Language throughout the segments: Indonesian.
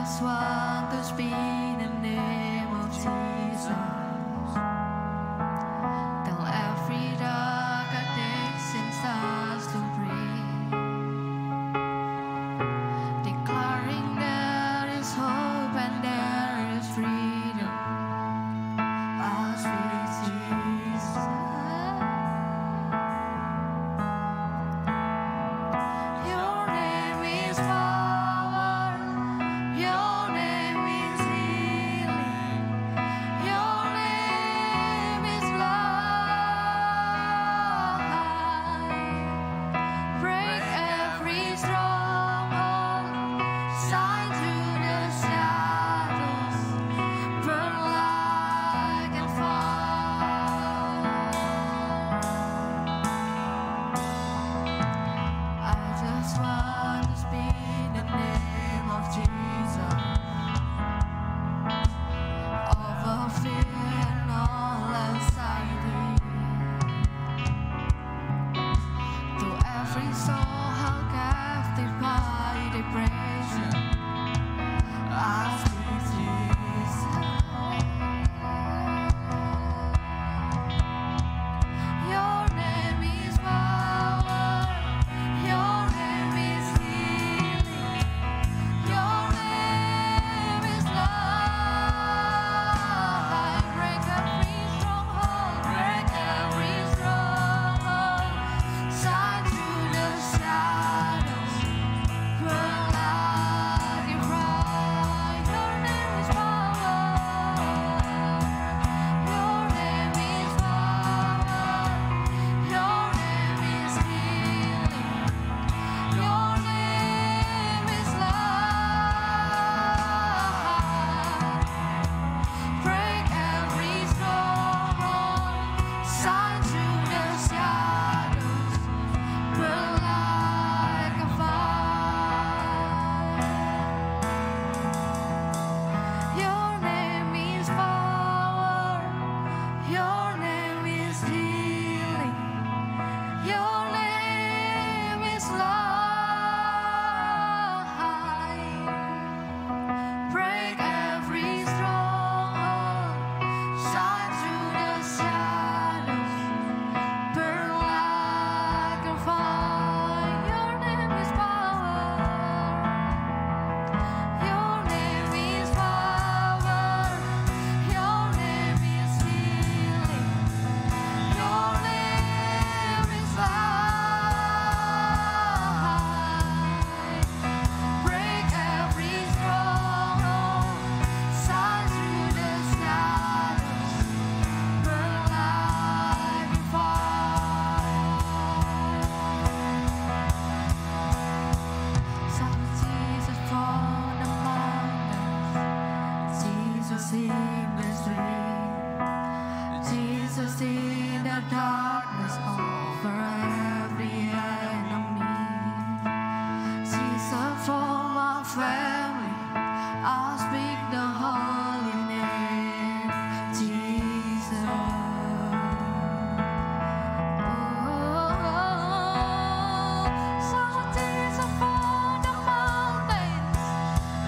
just want to speak the name of Jesus. Till every dark addiction starts to breathe, declaring there is hope and there is freedom. I'll speak Jesus. Your name is power. Your name is healing. Your name is life. Break every stronghold, shine through the shadows, burn like a fire. I just want to speak the name of Jesus over fear and all anxiety. To every soul held captive by depression, I speak Jesus. Your name is power. Your name is healing. Your name is life. Break every stronghold. Break every stronghold. Shine through the shadows. Burn like a fire. Your name is power. Your name is power. Your name is healing. Your name is life. Break every stronghold, shine through the shadows, burn like a fire. Your name is power. Your name is healing. Your name is life. Break every stronghold, shine through the shadows, burn like a fire. Your name is power. Your name is power. Your name is healing. Your name is life. Break every stronghold, shine through the shadows, burn like a fire. Shout Jesus from the mountains, Jesus in the street, Jesus in the darkness over every enemy. Jesus for my family, I'll speak the holy name, Jesus. Shout Jesus from the mountains,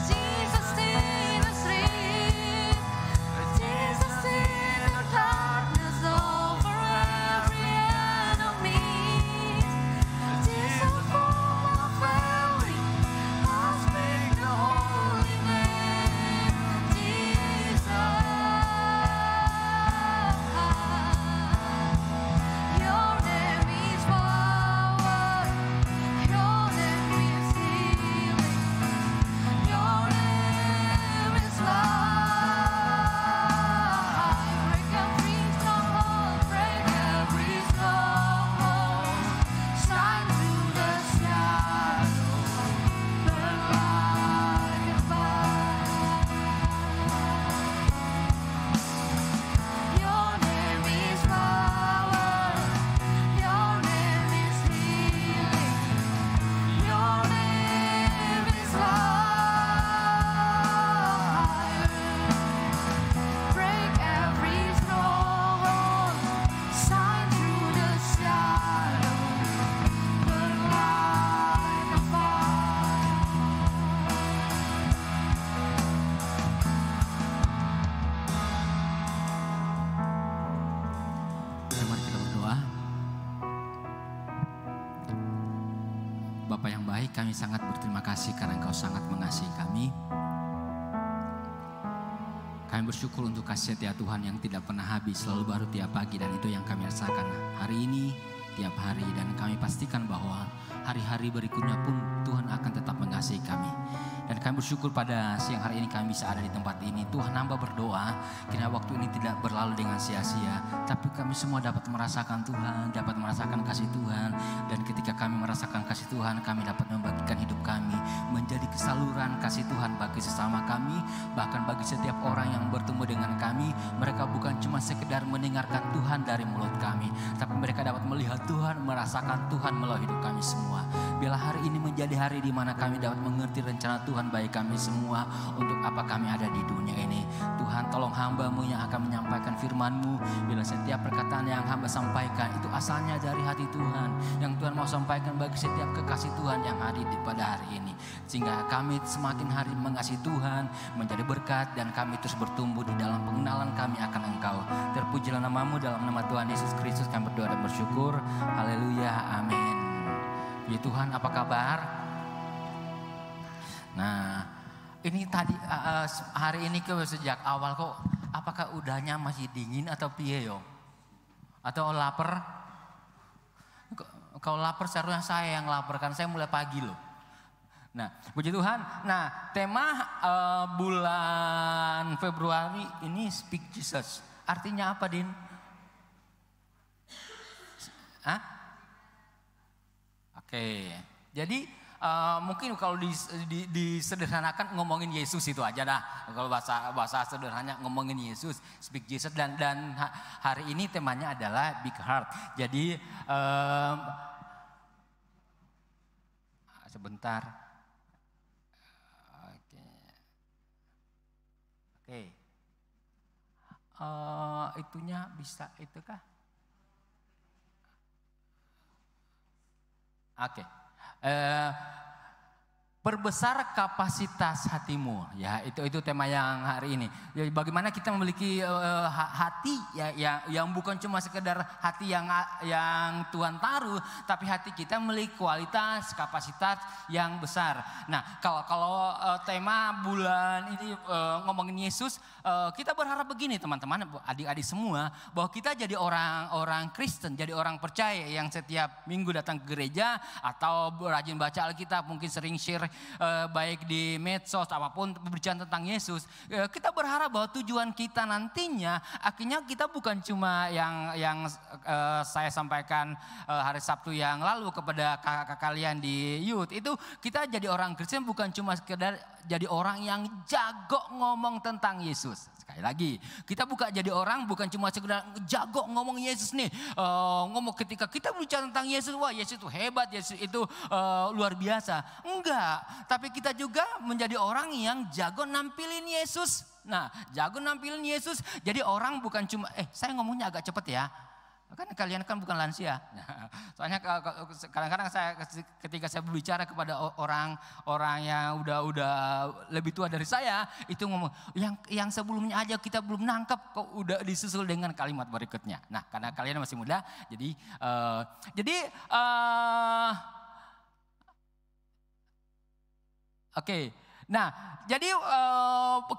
Jesus in the street, Jesus in the darkness over every enemy. Jesus for my family, I'll speak the holy name, kami sangat berterima kasih karena Engkau sangat mengasihi kami. Kami bersyukur untuk kasih setia Tuhan yang tidak pernah habis, selalu baru tiap pagi, dan itu yang kami rasakan hari ini, tiap hari. Dan kami pastikan bahwa hari-hari berikutnya pun Tuhan akan tetap mengasihi kami. Dan kami bersyukur pada siang hari ini kami bisa ada di tempat ini. Tuhan, hamba berdoa kiranya waktu ini tidak berlalu dengan sia-sia, tapi kami semua dapat merasakan Tuhan, dapat merasakan kasih Tuhan. Dan ketika kami merasakan kasih Tuhan, kami dapat membagikan hidup kami menjadi kesaluran kasih Tuhan bagi sesama kami, bahkan bagi setiap orang yang bertemu dengan kami. Mereka bukan cuma sekedar mendengarkan Tuhan dari mulut kami, tapi mereka dapat melihat Tuhan, merasakan Tuhan melalui hidup kami semua. Biarlah hari ini menjadi hari di mana kami dapat mengerti rencana Tuhan bagi kami semua, untuk apa kami ada di dunia ini. Tuhan, tolong hamba-Mu yang akan menyampaikan firman-Mu. Bila setiap perkataan yang hamba sampaikan itu asalnya dari hati Tuhan, yang Tuhan mau sampaikan bagi setiap kekasih Tuhan yang hadir pada hari ini, sehingga kami semakin hari mengasihi Tuhan, menjadi berkat, dan kami terus bertumbuh di dalam pengenalan kami akan Engkau. Terpujilah nama-Mu, dalam nama Tuhan Yesus Kristus kami berdoa dan bersyukur. Haleluya, amin. Ya Tuhan, apa kabar? Nah, ini tadi hari ini sejak awal kok, apakah udahnya masih dingin atau piye yo? Atau lapar? Kalau lapar seharusnya saya yang lapar, kan saya mulai pagi loh. Nah, puji Tuhan. Nah, tema bulan Februari ini Speak Jesus. Artinya apa, Din? Hah? Oke, jadi mungkin kalau disederhanakan ngomongin Yesus itu aja dah. Kalau bahasa sederhananya ngomongin Yesus, Speak Jesus, dan hari ini temanya adalah Big Heart. Jadi sebentar, oke. Itunya bisa itu kah? Oke. Perbesar kapasitas hatimu, ya itu tema yang hari ini. Jadi bagaimana kita memiliki hati yang bukan cuma sekedar hati yang Tuhan taruh, tapi hati kita memiliki kualitas, kapasitas yang besar. Nah, kalau tema bulan ini ngomongin Yesus, kita berharap begini teman-teman, adik-adik semua, bahwa kita jadi orang Kristen, jadi orang percaya yang setiap minggu datang ke gereja atau rajin baca Alkitab, mungkin sering share baik di medsos apapun berbicara tentang Yesus. Kita berharap bahwa tujuan kita nantinya akhirnya kita bukan cuma yang saya sampaikan hari Sabtu yang lalu kepada kakak kalian di youth, itu kita jadi orang Kristen bukan cuma sekedar jadi orang yang jago ngomong tentang Yesus. Sekali lagi, kita bukan cuma sekedar jago ngomong Yesus nih. Ngomong ketika kita bicara tentang Yesus, wah Yesus itu hebat, Yesus itu luar biasa. Enggak, tapi kita juga menjadi orang yang jago nampilin Yesus. Nah, jago nampilin Yesus. Jadi orang bukan cuma, saya ngomongnya agak cepet ya. Kan kalian kan bukan lansia. Soalnya kadang-kadang ketika saya berbicara kepada orang yang udah lebih tua dari saya, itu ngomong yang sebelumnya aja kita belum nangkep kok udah disusul dengan kalimat berikutnya. Nah, karena kalian masih muda, jadi oke. Nah, jadi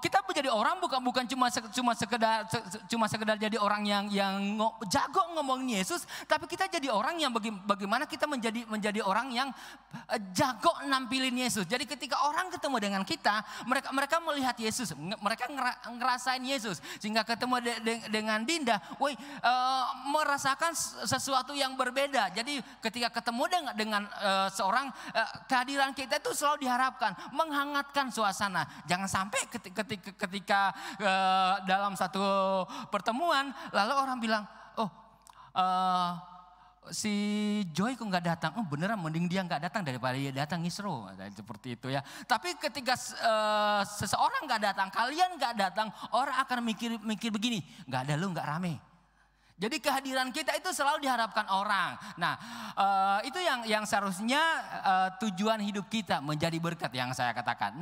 kita menjadi orang bukan cuma sekedar jadi orang yang jago ngomongin Yesus, tapi kita jadi orang yang bagaimana kita menjadi orang yang jago nampilin Yesus. Jadi ketika orang ketemu dengan kita, mereka melihat Yesus, mereka ngerasain Yesus, sehingga ketemu dengan Dinda, merasakan sesuatu yang berbeda. Jadi ketika ketemu dengan seorang, kehadiran kita itu selalu diharapkan menghangatkan suasana. Jangan sampai ketika dalam satu pertemuan lalu orang bilang, si Joy kok nggak datang? Oh beneran, mending dia nggak datang daripada dia datang Isro, seperti itu ya. Tapi ketika seseorang nggak datang, kalian nggak datang, orang akan mikir begini, nggak ada lu nggak rame. Jadi kehadiran kita itu selalu diharapkan orang. Nah, itu yang seharusnya tujuan hidup kita menjadi berkat yang saya katakan.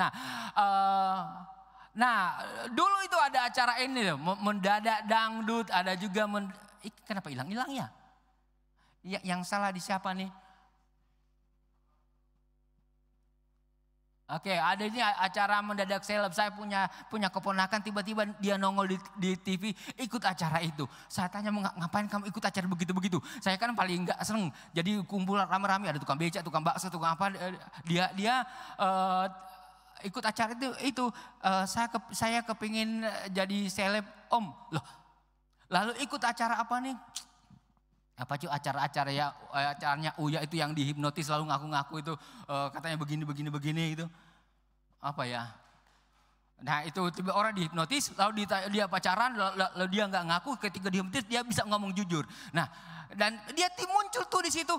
Nah, dulu itu ada acara ini loh, mendadak dangdut, ada juga kenapa hilang ya? Yang salah di siapa nih? Oke, ada ini acara mendadak seleb. Saya punya keponakan, tiba-tiba dia nongol di TV ikut acara itu. Saya tanya, ngapain kamu ikut acara begitu-begitu? Saya kan paling enggak seneng. Jadi kumpul rame-rame, ada tukang becak, tukang bakso, tukang apa. Dia ikut acara itu. Saya kepingin jadi seleb, Om. Loh, lalu ikut acara apa nih? Apa cuy, acara-acara ya, acaranya Uya itu yang dihipnotis lalu ngaku-ngaku itu katanya begini itu. Apa ya? Nah itu tiba orang dihipnotis lalu dia pacaran lalu dia nggak ngaku, ketika dihipnotis dia bisa ngomong jujur. Nah dan dia muncul tuh di situ.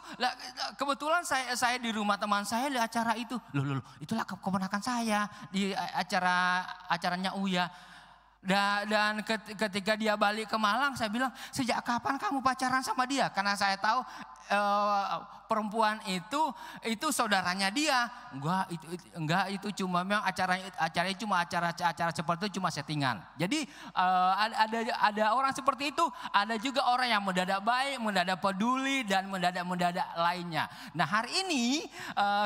Kebetulan saya di rumah teman saya di acara itu. Loh, itulah keponakan saya di acaranya Uya. Dan ketika dia balik ke Malang, saya bilang, sejak kapan kamu pacaran sama dia? Karena saya tahu perempuan itu saudaranya dia. Enggak, itu cuma memang acaranya cuma acara seperti itu cuma settingan. Jadi ada orang seperti itu, ada juga orang yang mendadak baik, mendadak peduli dan mendadak lainnya. Nah hari ini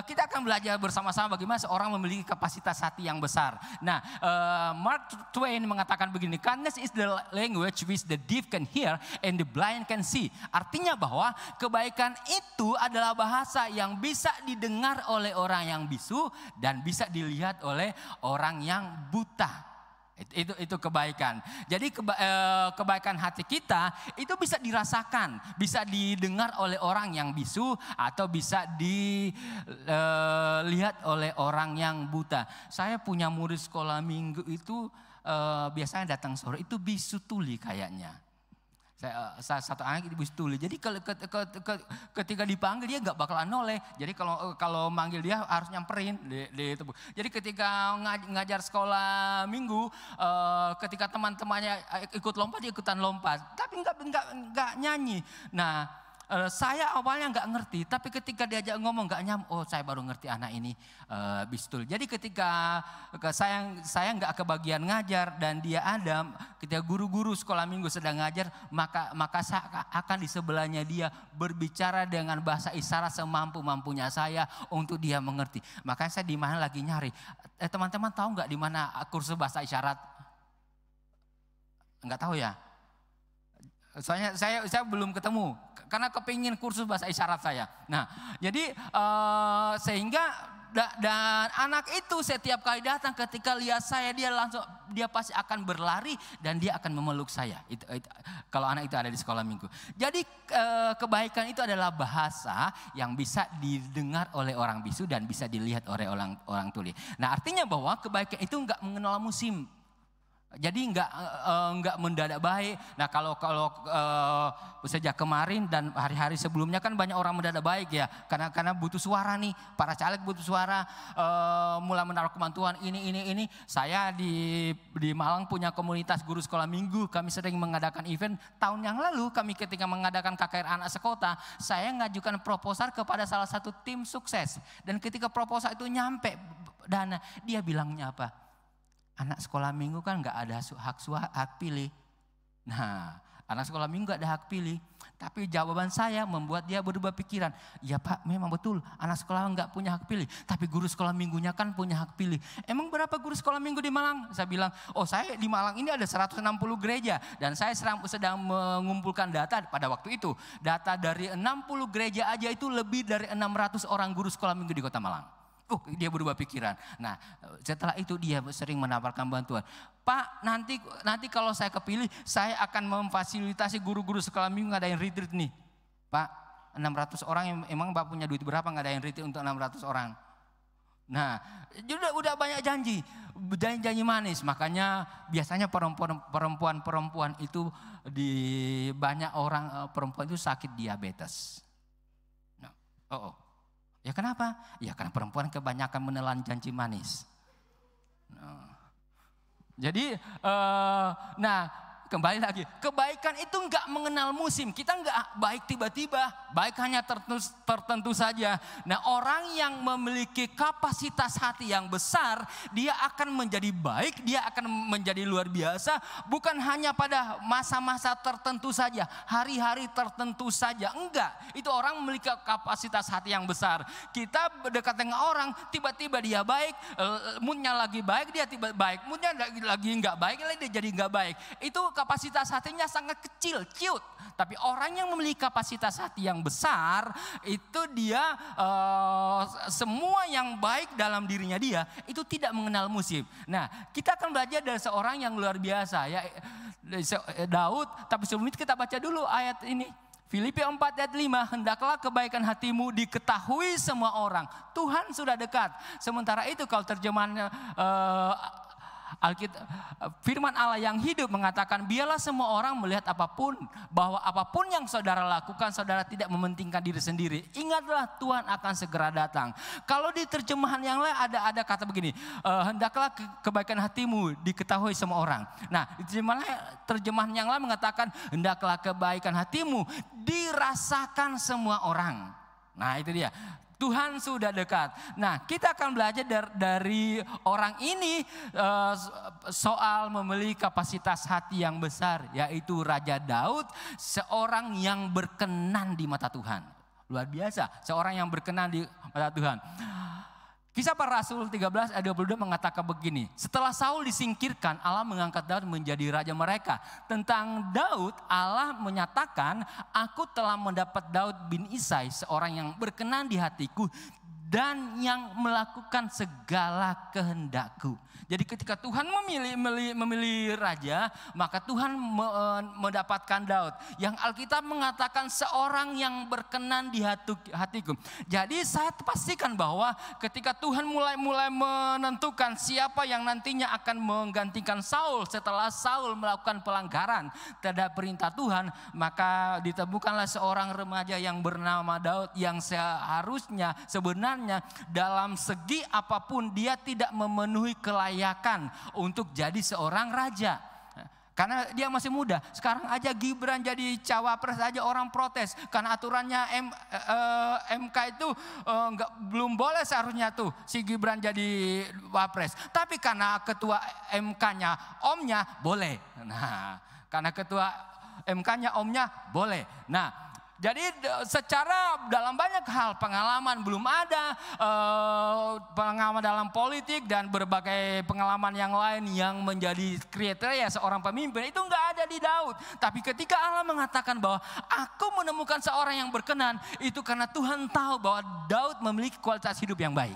kita akan belajar bersama-sama bagaimana seorang memiliki kapasitas hati yang besar. Nah Mark Twain mengatakan begini, kindness is the language which the deaf can hear and the blind can see. Artinya bahwa kebaikan itu adalah bahasa yang bisa didengar oleh orang yang bisu dan bisa dilihat oleh orang yang buta. Itu kebaikan. Jadi kebaikan hati kita itu bisa dirasakan, bisa didengar oleh orang yang bisu atau bisa dilihat oleh orang yang buta. Saya punya murid sekolah minggu itu biasanya datang sore itu bisu tuli kayaknya. Satu anak itu bisu tuli. Jadi ketika dipanggil dia nggak bakalan noleh. Jadi kalau manggil dia harus nyamperin. Jadi ketika ngajar sekolah minggu, ketika teman-temannya ikut lompat dia ikutan lompat. Tapi nggak nyanyi. Nah saya awalnya nggak ngerti, tapi ketika diajak ngomong nggak nyam, oh saya baru ngerti anak ini bistul. Jadi ketika saya nggak kebagian ngajar dan dia ada, ketika guru-guru sekolah minggu sedang ngajar, maka saya akan di sebelahnya dia berbicara dengan bahasa isyarat semampu-mampunya saya untuk dia mengerti. Makanya saya di mana lagi nyari. Teman-teman tahu nggak di mana kursus bahasa isyarat? Nggak tahu ya? Soalnya saya belum ketemu karena kepingin kursus bahasa isyarat saya. Nah, jadi sehingga dan anak itu setiap kali datang ketika lihat saya dia pasti akan berlari dan dia akan memeluk saya. Itu kalau anak itu ada di sekolah minggu. Jadi kebaikan itu adalah bahasa yang bisa didengar oleh orang bisu dan bisa dilihat oleh orang tuli. Nah, artinya bahwa kebaikan itu enggak mengenal musim. Jadi enggak mendadak baik. Nah kalau sejak kemarin dan hari-hari sebelumnya kan banyak orang mendadak baik ya. Karena butuh suara nih. Para caleg butuh suara. Mulai menaruh kebantuan ini. Saya di Malang punya komunitas guru sekolah minggu. Kami sering mengadakan event. Tahun yang lalu kami ketika mengadakan KKR anak sekota. Saya ngajukan proposal kepada salah satu tim sukses. Dan ketika proposal itu nyampe dana, dia bilangnya apa? Anak sekolah minggu kan nggak ada hak pilih. Nah, anak sekolah minggu nggak ada hak pilih. Tapi jawaban saya membuat dia berubah pikiran. Ya Pak, memang betul anak sekolah nggak punya hak pilih. Tapi guru sekolah minggunya kan punya hak pilih. Emang berapa guru sekolah minggu di Malang? Saya bilang, oh saya di Malang ini ada 160 gereja. Dan saya sedang mengumpulkan data pada waktu itu. Data dari 60 gereja aja itu lebih dari 600 orang guru sekolah minggu di kota Malang. Dia berubah pikiran. Nah setelah itu dia sering menawarkan bantuan. Pak nanti kalau saya kepilih saya akan memfasilitasi guru-guru sekolah minggu ngadain retreat nih. Pak 600 orang emang Bapak punya duit berapa ngadain retreat untuk 600 orang. Nah udah banyak janji manis. Makanya biasanya perempuan itu di banyak orang perempuan itu sakit diabetes. Nah, ya kenapa? Ya karena perempuan kebanyakan menelan janji manis. Jadi, kembali lagi, kebaikan itu enggak mengenal musim. Kita enggak baik tiba-tiba, baik hanya tertentu saja. Nah, orang yang memiliki kapasitas hati yang besar, dia akan menjadi baik, dia akan menjadi luar biasa, bukan hanya pada masa-masa tertentu saja, hari-hari tertentu saja. Enggak, itu orang memiliki kapasitas hati yang besar. Kita berdekat dengan orang, tiba-tiba dia baik, moodnya lagi baik, dia tiba baik, moodnya lagi enggak baik, dia jadi enggak baik. Itu kapasitas hatinya sangat kecil, cute. Tapi orang yang memiliki kapasitas hati yang besar, itu dia semua yang baik dalam dirinya dia, itu tidak mengenal musim. Nah, kita akan belajar dari seorang yang luar biasa, ya Daud. Tapi sebelum itu kita baca dulu ayat ini. Filipi 4 ayat 5, hendaklah kebaikan hatimu diketahui semua orang. Tuhan sudah dekat. Sementara itu kalau terjemahannya Alkitab, firman Allah yang hidup mengatakan, biarlah semua orang melihat apapun, bahwa apapun yang saudara lakukan, saudara tidak mementingkan diri sendiri. Ingatlah Tuhan akan segera datang. Kalau di terjemahan yang lain ada kata begini, hendaklah kebaikan hatimu diketahui semua orang. Nah, di terjemahan yang lain mengatakan, hendaklah kebaikan hatimu dirasakan semua orang. Nah, itu dia. Tuhan sudah dekat. Nah, kita akan belajar dari orang ini soal memiliki kapasitas hati yang besar, yaitu Raja Daud, seorang yang berkenan di mata Tuhan. Luar biasa, seorang yang berkenan di mata Tuhan. Kisah Para Rasul 13 ayat 22 mengatakan begini, setelah Saul disingkirkan, Allah mengangkat Daud menjadi raja mereka. Tentang Daud, Allah menyatakan, aku telah mendapat Daud bin Isai, seorang yang berkenan di hatiku dan yang melakukan segala kehendakku. Jadi ketika Tuhan memilih raja, maka Tuhan mendapatkan Daud. Yang Alkitab mengatakan seorang yang berkenan di hatiku. Jadi saya pastikan bahwa ketika Tuhan mulai menentukan siapa yang nantinya akan menggantikan Saul setelah Saul melakukan pelanggaran terhadap perintah Tuhan, maka ditemukanlah seorang remaja yang bernama Daud yang seharusnya sebenarnya dalam segi apapun dia tidak memenuhi kelayakan untuk jadi seorang raja. Karena dia masih muda. Sekarang aja Gibran jadi cawapres aja orang protes. Karena aturannya MK itu belum boleh seharusnya tuh si Gibran jadi wapres. Tapi karena ketua MK-nya omnya boleh. Nah, karena ketua MK-nya omnya boleh. Nah, jadi secara dalam banyak hal pengalaman belum ada, pengalaman dalam politik dan berbagai pengalaman yang lain yang menjadi kriteria seorang pemimpin itu enggak ada di Daud. Tapi ketika Allah mengatakan bahwa aku menemukan seorang yang berkenan, itu karena Tuhan tahu bahwa Daud memiliki kualitas hidup yang baik.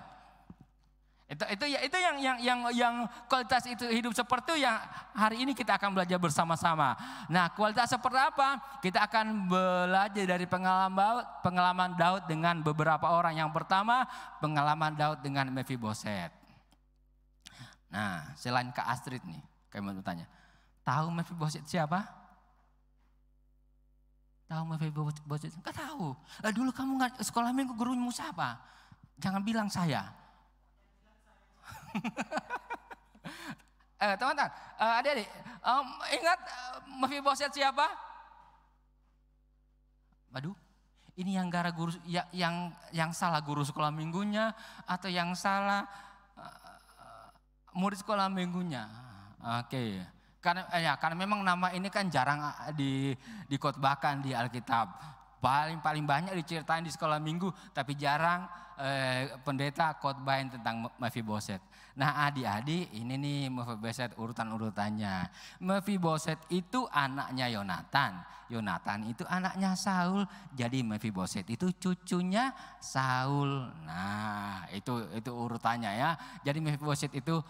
Itu yang kualitas itu hidup seperti itu yang hari ini kita akan belajar bersama-sama. Nah, kualitas seperti apa? Kita akan belajar dari pengalaman Daud dengan beberapa orang. Yang pertama, pengalaman Daud dengan Mephiboset. Nah, selain Kak Astrid nih, kayak mau tanya, tahu Mephiboset siapa? Tahu Mephiboset? Enggak tahu. Dulu kamu nggak sekolah minggu gurumu siapa? Jangan bilang saya. Teman-teman, adik-adik, ingat Mephiboset siapa? Waduh, ini yang gara guru yang salah guru sekolah minggunya atau yang salah murid sekolah minggunya? Oke. Karena memang nama ini kan jarang dikotbahkan di Alkitab. Paling banyak diceritain di sekolah minggu, tapi jarang pendeta khotbahin tentang Mephiboset. Nah, adik-adik, ini nih Mephiboset urutan-urutannya. Mephiboset itu anaknya Yonatan. Yonatan itu anaknya Saul. Jadi Mephiboset itu cucunya Saul. Nah, itu urutannya ya. Jadi Mephiboset itu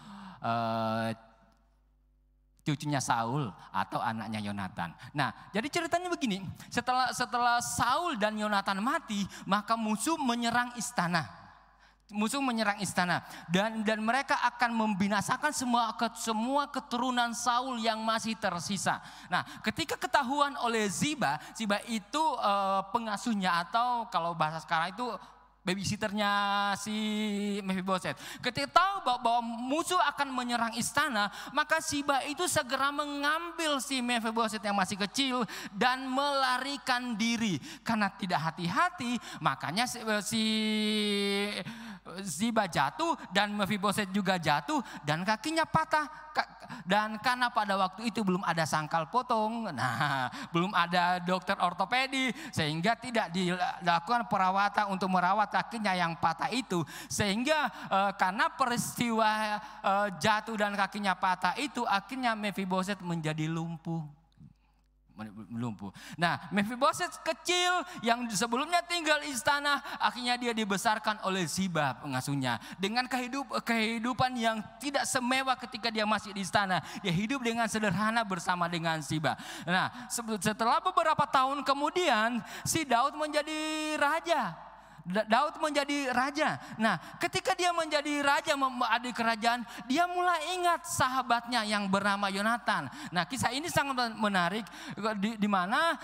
cucunya Saul atau anaknya Yonatan. Nah, jadi ceritanya begini, setelah Saul dan Yonatan mati, maka musuh menyerang istana. Dan mereka akan membinasakan semua keturunan Saul yang masih tersisa. Nah, ketika ketahuan oleh Ziba itu pengasuhnya atau kalau bahasa sekarang itu babysitternya si Mephiboset. Ketika tahu bahwa musuh akan menyerang istana, maka Siba itu segera mengambil si Mephiboset yang masih kecil dan melarikan diri. Karena tidak hati-hati, makanya si Siba jatuh dan Mephiboset juga jatuh dan kakinya patah. Dan karena pada waktu itu belum ada sangkal potong, belum ada dokter ortopedi, sehingga tidak dilakukan perawatan untuk merawat kakinya yang patah itu. Sehingga karena peristiwa jatuh dan kakinya patah itu, akhirnya Mephiboset menjadi lumpuh. Nah, Mephiboset kecil yang sebelumnya tinggal di istana, akhirnya dia dibesarkan oleh Siba pengasuhnya dengan kehidupan yang tidak semewah ketika dia masih di istana. Dia hidup dengan sederhana bersama dengan Siba. Nah, setelah beberapa tahun kemudian si Daud menjadi raja. Daud menjadi raja. Nah, ketika dia menjadi raja di kerajaan, dia mulai ingat sahabatnya yang bernama Yonatan. Nah, kisah ini sangat menarik di mana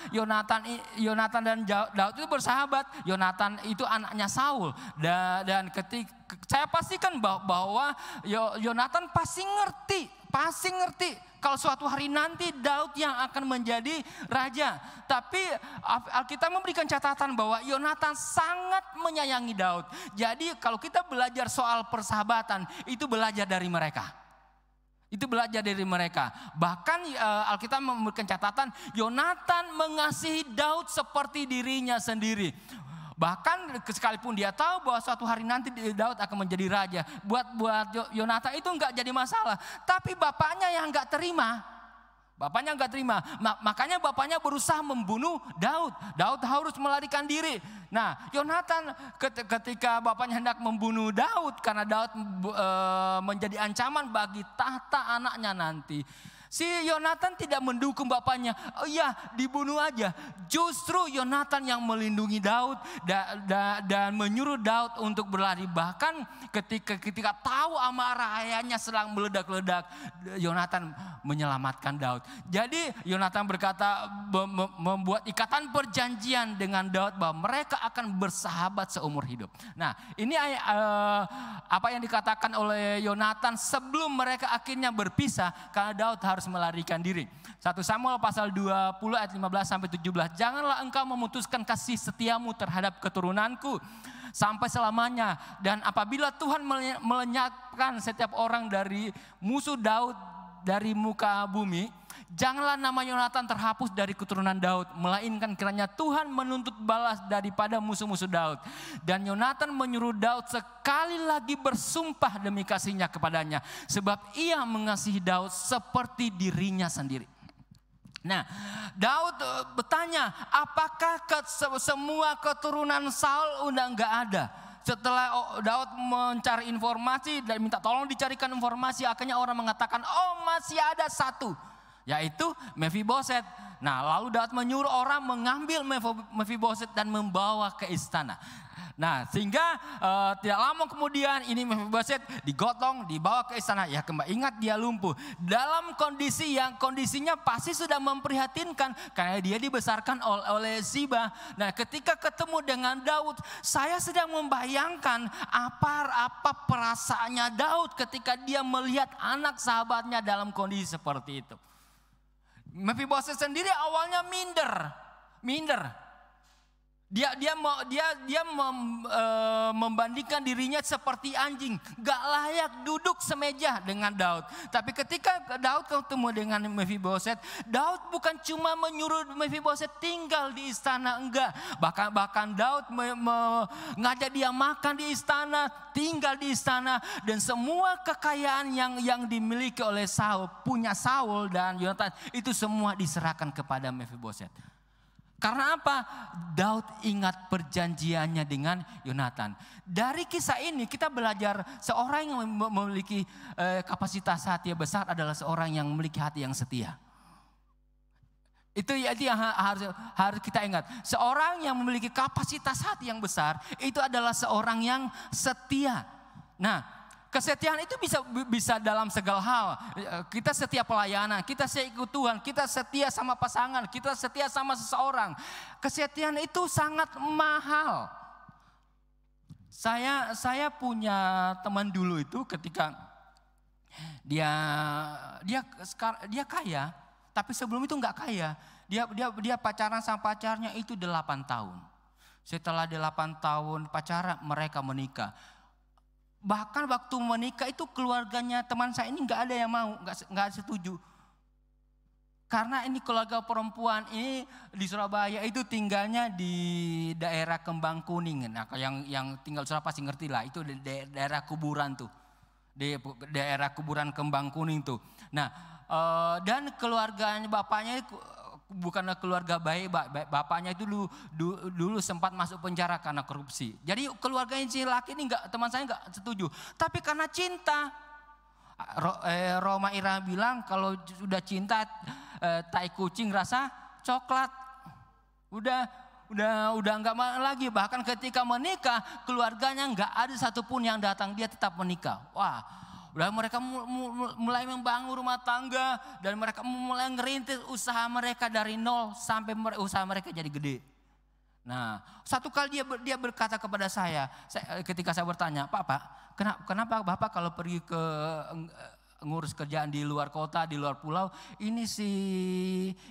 Yonatan dan Daud itu bersahabat. Yonatan itu anaknya Saul. Dan ketika saya pastikan bahwa Yonatan pasti ngerti kalau suatu hari nanti Daud yang akan menjadi raja. Tapi Alkitab memberikan catatan bahwa Yonatan sangat menyayangi Daud. Jadi kalau kita belajar soal persahabatan, itu belajar dari mereka. Bahkan Alkitab memberikan catatan, Yonatan mengasihi Daud seperti dirinya sendiri. Bahkan sekalipun dia tahu bahwa suatu hari nanti Daud akan menjadi raja, buat Yonatan itu enggak jadi masalah. Tapi bapaknya yang enggak terima. Makanya bapaknya berusaha membunuh Daud. Daud harus melarikan diri. Nah, Yonatan ketika bapaknya hendak membunuh Daud karena Daud menjadi ancaman bagi tahta anaknya nanti. Si Yonatan tidak mendukung bapaknya. Oh iya, dibunuh aja. Justru Yonatan yang melindungi Daud dan menyuruh Daud untuk berlari. Bahkan ketika tahu amarah ayahnya sedang meledak-ledak, Yonatan menyelamatkan Daud. Jadi Yonatan berkata, membuat ikatan perjanjian dengan Daud bahwa mereka akan bersahabat seumur hidup. Nah, ini apa yang dikatakan oleh Yonatan sebelum mereka akhirnya berpisah karena Daud harus melarikan diri. 1 Samuel pasal 20 ayat 15 sampai 17. Janganlah engkau memutuskan kasih setiamu terhadap keturunanku sampai selamanya. Dan apabila Tuhan melenyapkan setiap orang dari musuh Daud dari muka bumi, janganlah nama Yonatan terhapus dari keturunan Daud, melainkan kiranya Tuhan menuntut balas daripada musuh-musuh Daud. Dan Yonatan menyuruh Daud sekali lagi bersumpah demi kasihnya kepadanya, sebab ia mengasihi Daud seperti dirinya sendiri. Nah, Daud bertanya, apakah semua keturunan Saul udah enggak ada? Setelah Daud mencari informasi dan minta tolong dicarikan informasi, akhirnya orang mengatakan, oh masih ada satu, yaitu Mephiboset. Nah, lalu Daud menyuruh orang mengambil Mephiboset dan membawa ke istana. Nah, sehingga tidak lama kemudian ini Mephiboset digotong, dibawa ke istana. Ya, kembali ingat dia lumpuh. Dalam kondisinya pasti sudah memprihatinkan karena dia dibesarkan oleh Siba. Nah, ketika ketemu dengan Daud, saya sedang membayangkan apa perasaannya Daud ketika dia melihat anak sahabatnya dalam kondisi seperti itu. Mephiboset sendiri awalnya minder. Dia membandingkan dirinya seperti anjing, gak layak duduk semeja dengan Daud. Tapi ketika Daud ketemu dengan Mephiboset, Daud bukan cuma menyuruh Mephiboset tinggal di istana, enggak. Bahkan Daud ngajak dia makan di istana, tinggal di istana, dan semua kekayaan yang dimiliki oleh punya Saul dan Yonatan itu semua diserahkan kepada Mephiboset. Karena apa? Daud ingat perjanjiannya dengan Yonatan. Dari kisah ini kita belajar seorang yang memiliki kapasitas hati yang besar adalah seorang yang memiliki hati yang setia. Itu yang harus kita ingat. Seorang yang memiliki kapasitas hati yang besar itu adalah seorang yang setia. Nah, kesetiaan itu bisa dalam segala hal. Kita setia pelayanan, kita setia ikut Tuhan, kita setia sama pasangan, kita setia sama seseorang. Kesetiaan itu sangat mahal. Saya punya teman dulu itu ketika dia kaya, tapi sebelum itu nggak kaya. Dia pacaran sama pacarnya itu 8 tahun. Setelah 8 tahun pacaran, mereka menikah. Bahkan waktu menikah itu keluarganya teman saya ini nggak ada yang mau, nggak setuju. Karena ini keluarga perempuan ini di Surabaya itu tinggalnya di daerah Kembang Kuning. Nah, yang tinggal Surabaya pasti ngerti lah, itu di daerah kuburan tuh. Di daerah kuburan Kembang Kuning tuh. Nah, dan keluarganya bapaknya bukanlah keluarga baik, bapaknya itu dulu sempat masuk penjara karena korupsi. Jadi keluarganya si laki ini teman saya nggak setuju. Tapi karena cinta, Roma Ira bilang kalau sudah cinta tai kucing rasa coklat. Udah nggak lagi. Bahkan ketika menikah keluarganya nggak ada satupun yang datang, dia tetap menikah. Wah, udah mereka mulai membangun rumah tangga dan mereka mulai ngerintis usaha mereka dari nol sampai usaha mereka jadi gede. Nah, satu kali dia berkata kepada saya ketika saya bertanya, Pak, kenapa Bapak kalau pergi ke ngurus kerjaan di luar kota, di luar pulau, ini si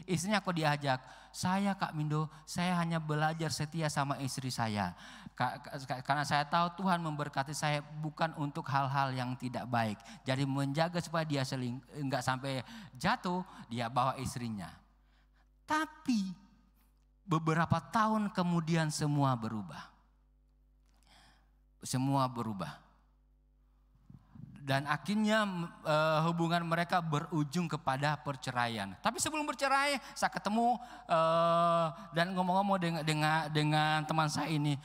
istrinya kok diajak? Saya Kak Mindo, saya hanya belajar setia sama istri saya. Karena saya tahu Tuhan memberkati saya bukan untuk hal-hal yang tidak baik. Jadi menjaga supaya dia enggak sampai jatuh, dia bawa istrinya. Tapi beberapa tahun kemudian semua berubah. Semua berubah. Dan akhirnya hubungan mereka berujung kepada perceraian. Tapi sebelum bercerai, saya ketemu dan ngomong-ngomong dengan teman saya ini.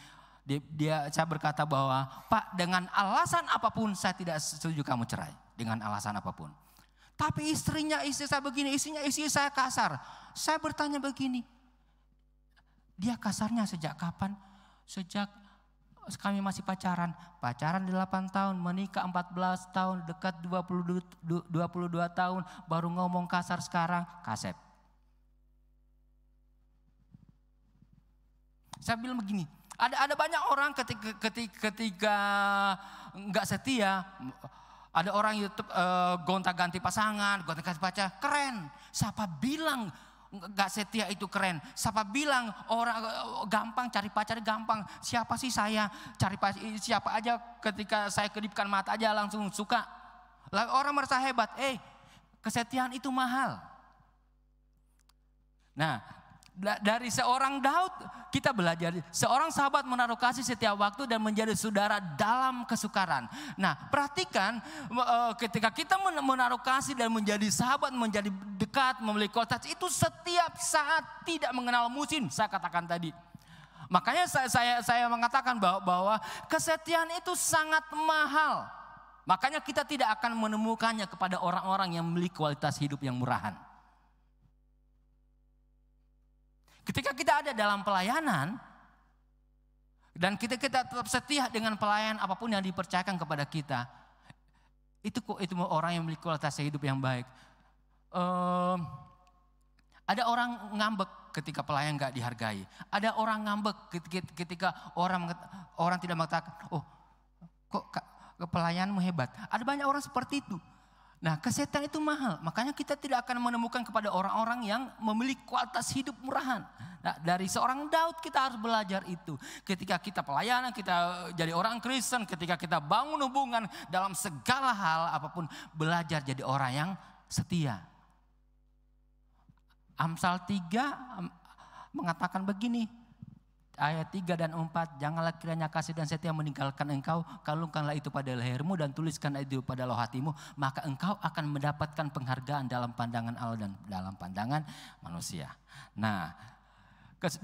Saya berkata bahwa, Pak, dengan alasan apapun saya tidak setuju kamu cerai. Dengan alasan apapun. Tapi istri saya begini, istri saya kasar. Saya bertanya begini, dia kasarnya sejak kapan? Sejak kami masih pacaran 8 tahun, menikah 14 tahun, dekat 22 tahun, baru ngomong kasar sekarang, kaset. Saya bilang begini, ada banyak orang ketika nggak setia, ada orang YouTube gonta-ganti pasangan, gonta-ganti pacar, keren. Siapa bilang gak setia itu keren? Siapa bilang orang gampang cari pacar gampang? Siapa sih saya cari pacar? Siapa aja ketika saya kedipkan mata aja langsung suka. Orang merasa hebat. Kesetiaan itu mahal. Nah, dari seorang Daud kita belajar, seorang sahabat menaruh kasih setiap waktu dan menjadi saudara dalam kesukaran. Nah, perhatikan ketika kita menaruh kasih dan menjadi sahabat, menjadi dekat, memiliki kontak, itu setiap saat tidak mengenal musim, saya katakan tadi. Makanya saya mengatakan bahwa kesetiaan itu sangat mahal. Makanya kita tidak akan menemukannya kepada orang-orang yang memiliki kualitas hidup yang murahan. Ketika kita ada dalam pelayanan dan kita tetap setia dengan pelayanan apapun yang dipercayakan kepada kita, itu orang yang memiliki kualitas hidup yang baik. Ada orang ngambek ketika pelayan nggak dihargai. Ada orang ngambek ketika orang tidak mengatakan, oh kok pelayanmu hebat. Ada banyak orang seperti itu. Nah, kesetiaan itu mahal. Makanya kita tidak akan menemukan kepada orang-orang yang memiliki kualitas hidup murahan. Nah, dari seorang Daud kita harus belajar itu. Ketika kita pelayanan, kita jadi orang Kristen, ketika kita bangun hubungan dalam segala hal apapun, belajar jadi orang yang setia. Amsal 3 mengatakan begini, ayat 3 dan 4, janganlah kiranya kasih dan setia meninggalkan engkau, kalungkanlah itu pada lehermu dan tuliskan itu pada loh hatimu, maka engkau akan mendapatkan penghargaan dalam pandangan Allah dan dalam pandangan manusia. Nah,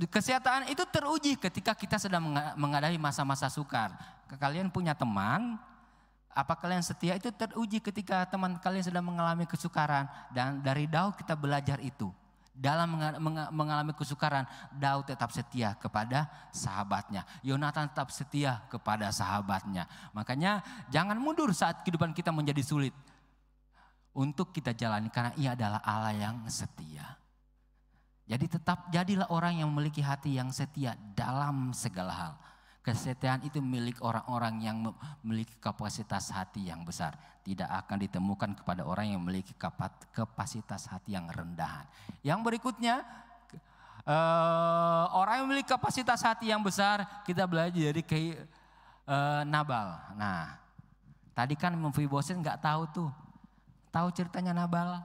kesetiaan itu teruji ketika kita sedang menghadapi masa-masa sukar. Kalian punya teman, apa kalian setia? Itu teruji ketika teman kalian sedang mengalami kesukaran. Dan dari Daud kita belajar itu. Dalam mengalami kesukaran, Daud tetap setia kepada sahabatnya. Yonatan tetap setia kepada sahabatnya. Makanya jangan mundur saat kehidupan kita menjadi sulit. Untuk kita jalani karena Ia adalah Allah yang setia. Jadi jadilah orang yang memiliki hati yang setia dalam segala hal. Kesetiaan itu milik orang-orang yang memiliki kapasitas hati yang besar. Tidak akan ditemukan kepada orang yang memiliki kapasitas hati yang rendahan. Yang berikutnya, orang yang memiliki kapasitas hati yang besar, kita belajar dari Nabal. Nah, tadi kan Mephibosheth nggak tahu tuh. Tahu ceritanya Nabal?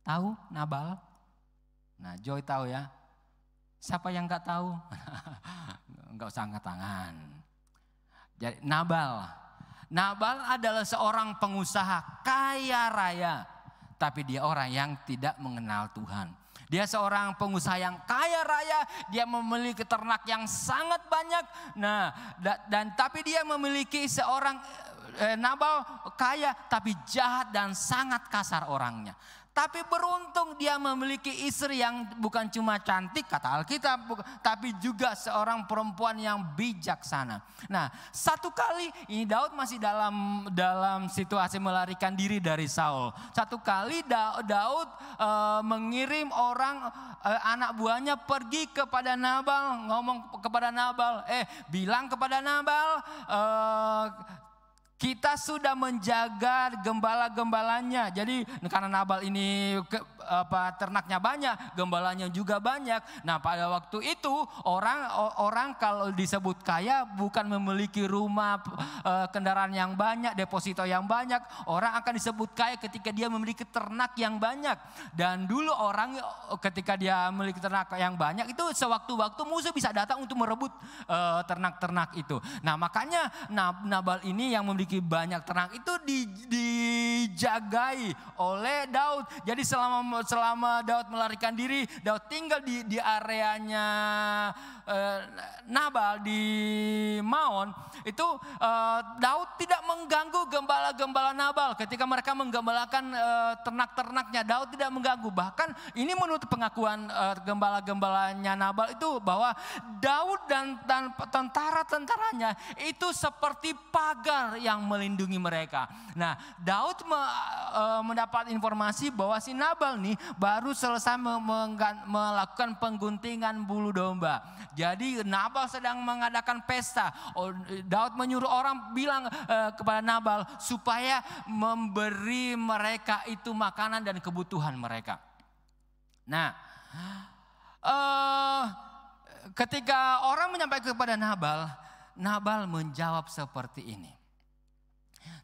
Tahu Nabal? Nah, Joy tahu ya. Siapa yang nggak tahu? Nggak usah angkat tangan. Jadi Nabal adalah seorang pengusaha kaya raya, tapi dia orang yang tidak mengenal Tuhan. Dia seorang pengusaha yang kaya raya, dia memiliki ternak yang sangat banyak. Nah, tapi dia memiliki seorang Nabal kaya tapi jahat dan sangat kasar orangnya. Tapi beruntung dia memiliki istri yang bukan cuma cantik kata Alkitab, tapi juga seorang perempuan yang bijaksana. Nah, satu kali ini Daud masih dalam situasi melarikan diri dari Saul. Satu kali Daud mengirim orang anak buahnya pergi kepada Nabal, ngomong kepada Nabal, bilang kepada Nabal, kita sudah menjaga gembala-gembalanya. Jadi karena Nabal ini ternaknya banyak, gembalanya juga banyak. Nah, pada waktu itu orang kalau disebut kaya bukan memiliki rumah, kendaraan yang banyak, deposito yang banyak. Orang akan disebut kaya ketika dia memiliki ternak yang banyak. Dan dulu orang ketika dia memiliki ternak yang banyak itu sewaktu-waktu musuh bisa datang untuk merebut ternak-ternak itu. Nah, makanya Nabal ini yang memiliki banyak ternak itu dijagai oleh Daud. Jadi selama Daud melarikan diri, Daud tinggal di areanya Nabal di Maon. Itu Daud tidak mengganggu gembala-gembala Nabal ketika mereka menggembalakan ternak-ternaknya. Daud tidak mengganggu. Bahkan ini menurut pengakuan gembala-gembalanya Nabal itu bahwa Daud dan tentara-tentaranya itu seperti pagar yang melindungi mereka. Nah, Daud mendapat informasi bahwa si Nabal nih baru selesai melakukan pengguntingan bulu domba. Jadi Nabal sedang mengadakan pesta. Daud menyuruh orang bilang kepada Nabal supaya memberi mereka itu makanan dan kebutuhan mereka. Nah, ketika orang menyampaikan kepada Nabal menjawab seperti ini.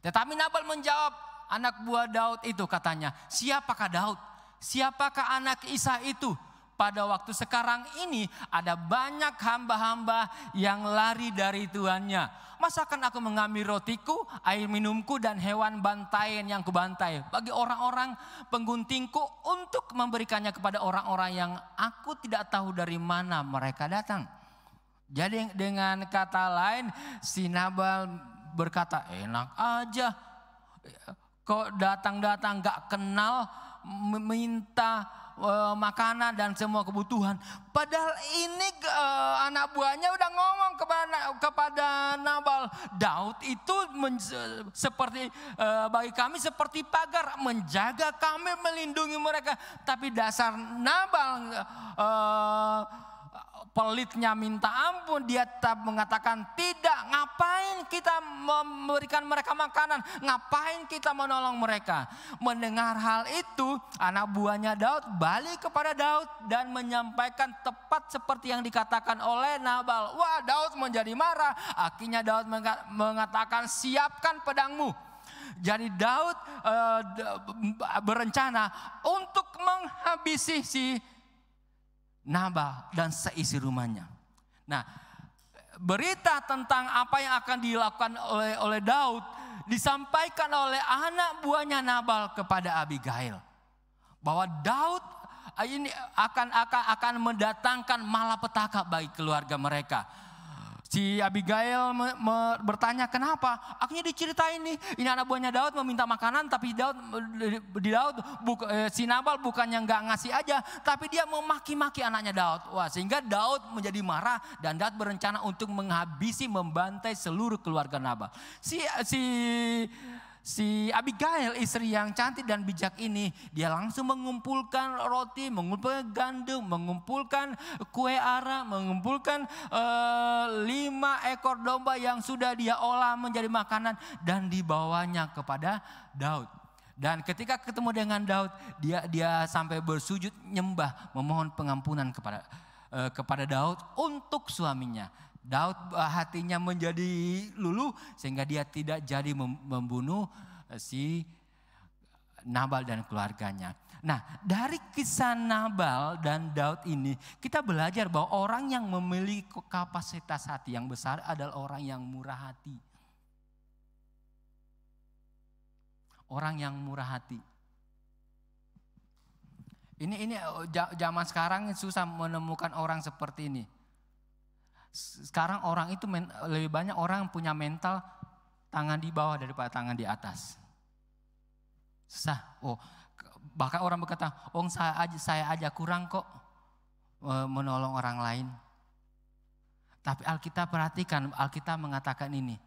Tetapi Nabal menjawab, anak buah Daud itu katanya, siapakah Daud? Siapakah anak Isai itu? Pada waktu sekarang ini ada banyak hamba-hamba yang lari dari tuannya. Masakan aku mengambil rotiku, air minumku dan hewan bantaian yang kubantai bagi orang-orang pengguntingku untuk memberikannya kepada orang-orang yang aku tidak tahu dari mana mereka datang. Jadi dengan kata lain si Nabal berkata, enak aja kok datang-datang gak kenal minta makanan dan semua kebutuhan. Padahal ini anak buahnya udah ngomong kepada Nabal, Daud itu seperti bagi kami seperti pagar, menjaga kami, melindungi mereka. Tapi dasar Nabal pelitnya minta ampun, dia tetap mengatakan tidak, ngapain kita memberikan mereka makanan, ngapain kita menolong mereka. Mendengar hal itu, anak buahnya Daud balik kepada Daud dan menyampaikan tepat seperti yang dikatakan oleh Nabal. Wah, Daud menjadi marah. Akhirnya Daud mengatakan, siapkan pedangmu. Jadi Daud berencana untuk menghabisi si Nabal dan seisi rumahnya. Nah, berita tentang apa yang akan dilakukan oleh Daud disampaikan oleh anak buahnya Nabal kepada Abigail, bahwa Daud ini akan mendatangkan malapetaka bagi keluarga mereka. Si Abigail bertanya kenapa? Akhirnya diceritain nih, ini anak buahnya Daud meminta makanan, tapi si Nabal bukannya nggak ngasih aja, tapi dia memaki-maki anaknya Daud. Wah, sehingga Daud menjadi marah dan Daud berencana untuk menghabisi, membantai seluruh keluarga Nabal. Si Abigail, istri yang cantik dan bijak ini, dia langsung mengumpulkan roti, mengumpulkan gandum, mengumpulkan kue ara, mengumpulkan 5 ekor domba yang sudah dia olah menjadi makanan dan dibawanya kepada Daud. Dan ketika ketemu dengan Daud, dia sampai bersujud nyembah, memohon pengampunan kepada Daud untuk suaminya. Daud hatinya menjadi luluh sehingga dia tidak jadi membunuh si Nabal dan keluarganya. Nah, dari kisah Nabal dan Daud ini kita belajar bahwa orang yang memiliki kapasitas hati yang besar adalah orang yang murah hati. Orang yang murah hati. Ini zaman sekarang susah menemukan orang seperti ini. Sekarang orang itu lebih banyak orang punya mental tangan di bawah daripada tangan di atas. Susah. Bahkan orang berkata, saya aja kurang kok menolong orang lain. Tapi Alkitab perhatikan, Alkitab mengatakan ini.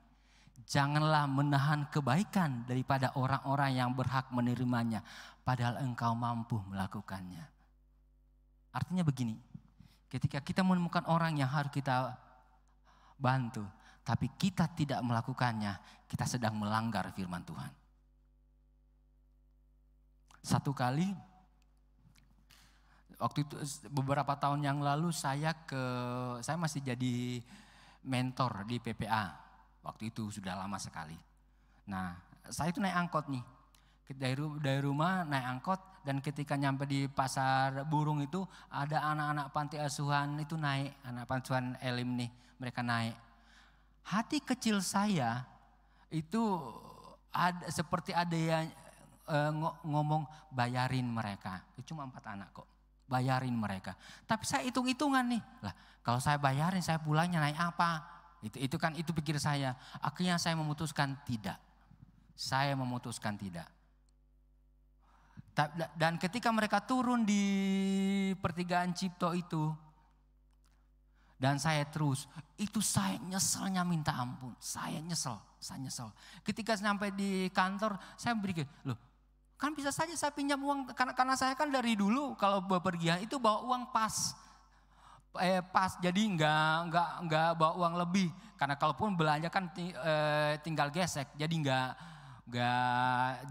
Janganlah menahan kebaikan daripada orang-orang yang berhak menerimanya, padahal engkau mampu melakukannya. Artinya begini. Ketika kita menemukan orang yang harus kita bantu, tapi kita tidak melakukannya, kita sedang melanggar firman Tuhan. Satu kali, waktu itu beberapa tahun yang lalu saya masih jadi mentor di PPA. Waktu itu sudah lama sekali. Nah, saya itu naik angkot nih. Dari rumah naik angkot dan ketika nyampe di pasar burung itu ada anak-anak panti asuhan itu naik, anak panti asuhan Elim nih, mereka naik. Hati kecil saya itu seperti ada yang ngomong bayarin mereka. Itu cuma 4 anak kok, bayarin mereka. Tapi saya hitung-hitungan nih, lah kalau saya bayarin saya pulangnya naik apa? Itu pikir saya. Akhirnya saya memutuskan tidak. Saya memutuskan tidak. Dan ketika mereka turun di pertigaan Cipto itu, dan saya terus, itu saya nyeselnya minta ampun. Saya nyesel. Ketika sampai di kantor, saya berpikir, loh kan bisa saja saya pinjam uang, karena saya kan dari dulu kalau bepergian itu bawa uang pas, jadi nggak bawa uang lebih. Karena kalaupun belanja kan tinggal gesek, jadi nggak